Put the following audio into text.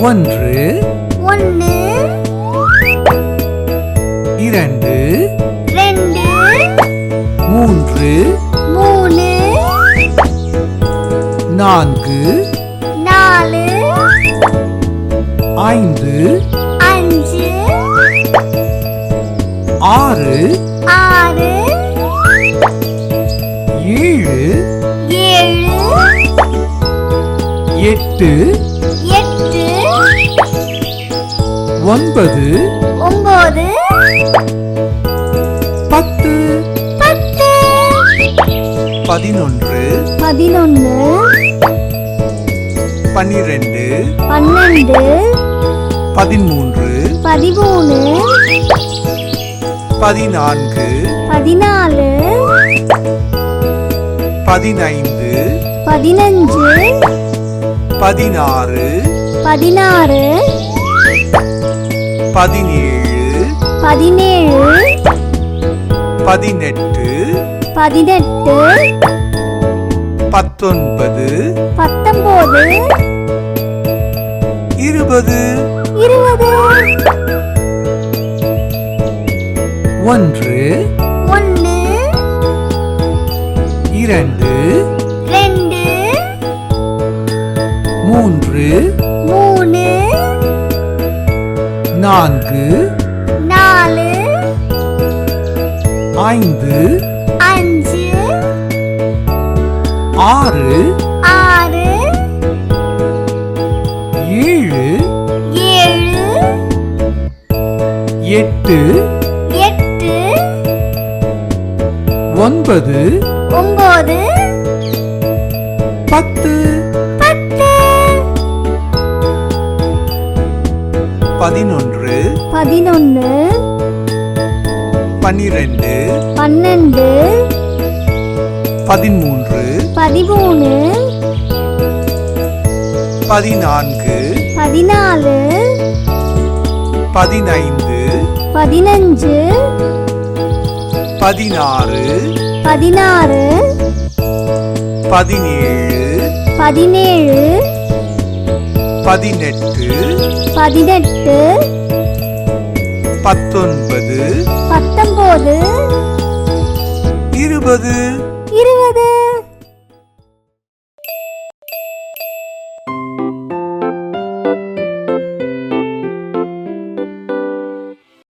ஒன்று, ஒன்று, இரண்டு, ரெண்டு, மூன்று, மூணு, நான்கு, நாலு, ஐந்து, அஞ்சு, ஆறு, ஆறு, ஏழு, ஏழு, எட்டு, எட்டு, ஒன்பது, ஒன்பது, பத்து, பத்து, 11, 11, 12, 12, 13, 13, 14, 14, 15, 15, 16, 16, 17, 17, 18, 18, 19, 19, 20, 20, ஒன்று, ஒன்று, இரண்டு, ரெண்டு, மூன்று, மூணு, நான்கு, நாலு, ஐந்து, அஞ்சு, ஆறு, ஆறு, ஏழு, ஏழு, எட்டு, எட்டு, ஒன்பது, 9, 10, 10, 11, 11, 12, 12, 13, 13, 14, 14, 15, 15, 16, 16, 17, 17, 18, 18, 19, 19, 20, 20.